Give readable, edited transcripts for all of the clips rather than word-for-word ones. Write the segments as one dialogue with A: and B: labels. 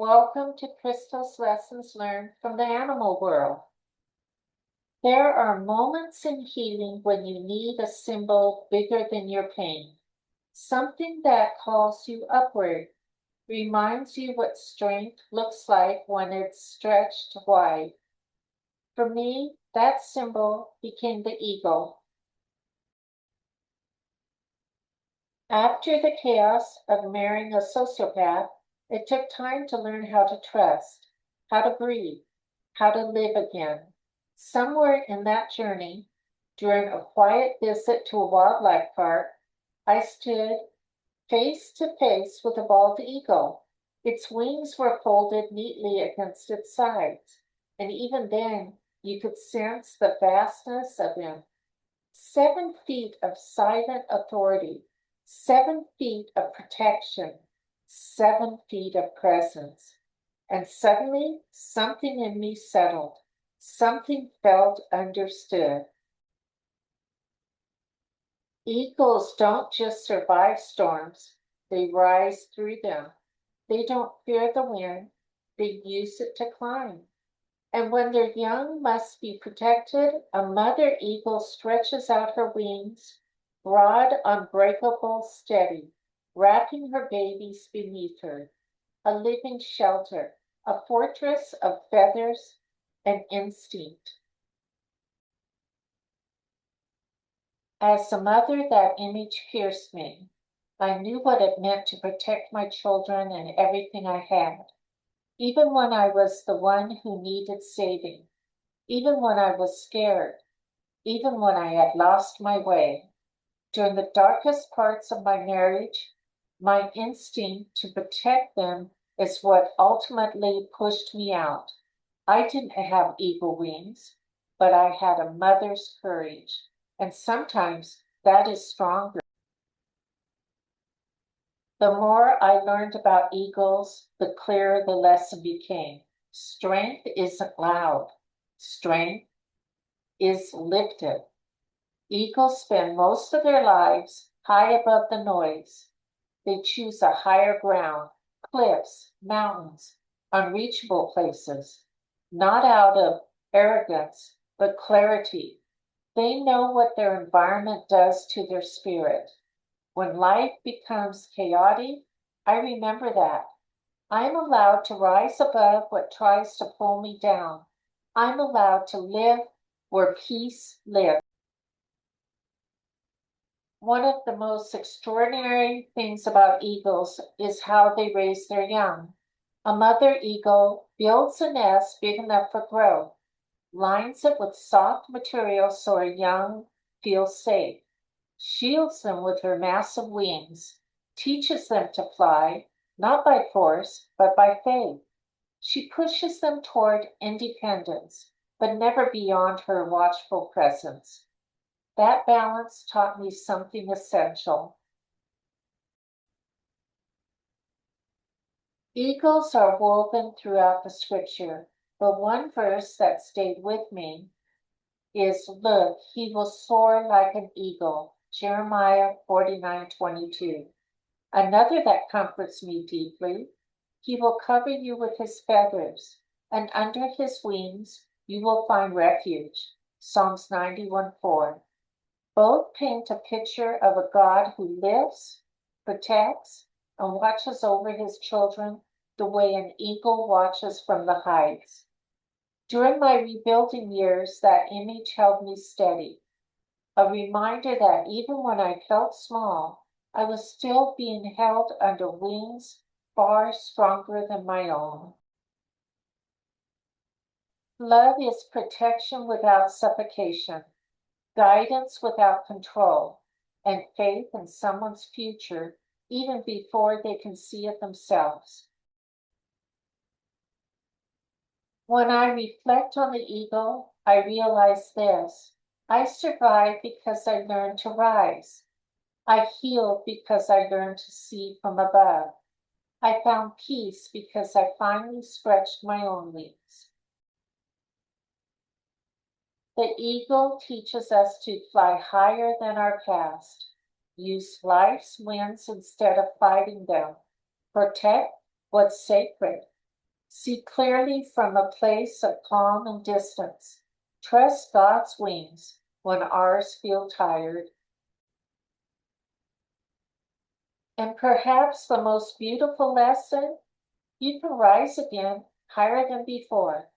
A: Welcome to Crystal's Lessons Learned from the Animal World. There are moments in healing when you need a symbol bigger than your pain, something that calls you upward, reminds you what strength looks like when it's stretched wide. For me, that symbol became the eagle. After the chaos of marrying a sociopath, it took time to learn how to trust, how to breathe, how to live again. Somewhere in that journey, during a quiet visit to a wildlife park, I stood face to face with a bald eagle. Its wings were folded neatly against its sides, and even then you could sense the vastness of him. 7 feet of silent authority, 7 feet of protection, 7 feet of presence. And suddenly, something in me settled. Something felt understood. Eagles don't just survive storms, they rise through them. They don't fear the wind, they use it to climb. And when their young must be protected, a mother eagle stretches out her wings, broad, unbreakable, steady, wrapping her babies beneath her, a living shelter, a fortress of feathers and instinct. As a mother, that image pierced me. I knew what it meant to protect my children and everything I had. Even when I was the one who needed saving, even when I was scared, even when I had lost my way. During the darkest parts of my marriage, my instinct to protect them is what ultimately pushed me out. I didn't have eagle wings, but I had a mother's courage, and sometimes that is stronger. The more I learned about eagles, the clearer the lesson became. Strength isn't loud. Strength is lifted. Eagles spend most of their lives high above the noise. They choose a higher ground, cliffs, mountains, unreachable places, not out of arrogance, but clarity. They know what their environment does to their spirit. When life becomes chaotic, I remember that. I'm allowed to rise above what tries to pull me down. I'm allowed to live where peace lives. One of the most extraordinary things about eagles is how they raise their young. A mother eagle builds a nest big enough for growth, lines it with soft material so her young feel safe, shields them with her massive wings, teaches them to fly, not by force, but by faith. She pushes them toward independence, but never beyond her watchful presence. That balance taught me something essential. Eagles are woven throughout the scripture, but one verse that stayed with me is, "Look, he will soar like an eagle," Jeremiah 49:22. Another that comforts me deeply, "He will cover you with his feathers, and under his wings you will find refuge," Psalms 91:4. Both paint a picture of a God who lifts, protects, and watches over his children the way an eagle watches from the heights. During my rebuilding years, that image held me steady, a reminder that even when I felt small, I was still being held under wings far stronger than my own. Love is protection without suffocation, guidance without control, and faith in someone's future even before they can see it themselves. When I reflect on the eagle, I realize this: I survived because I learned to rise. I healed because I learned to see from above. I found peace because I finally stretched my own wings. The eagle teaches us to fly higher than our past, use life's winds instead of fighting them, protect what's sacred, See clearly from a place of calm and distance. Trust God's wings when ours feel tired. And perhaps the most beautiful lesson, you can rise again higher than before,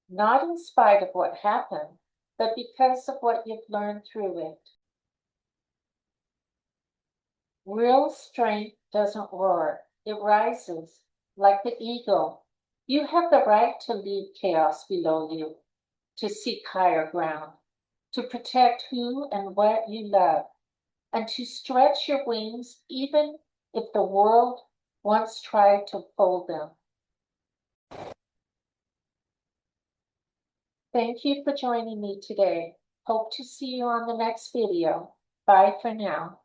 A: not in spite of what happened, but because of what you've learned through it. Real strength doesn't roar, it rises like the eagle. You have the right to leave chaos below you, to seek higher ground, to protect who and what you love, and to stretch your wings even if the world once tried to fold them. Thank you for joining me today. Hope to see you on the next video. Bye for now.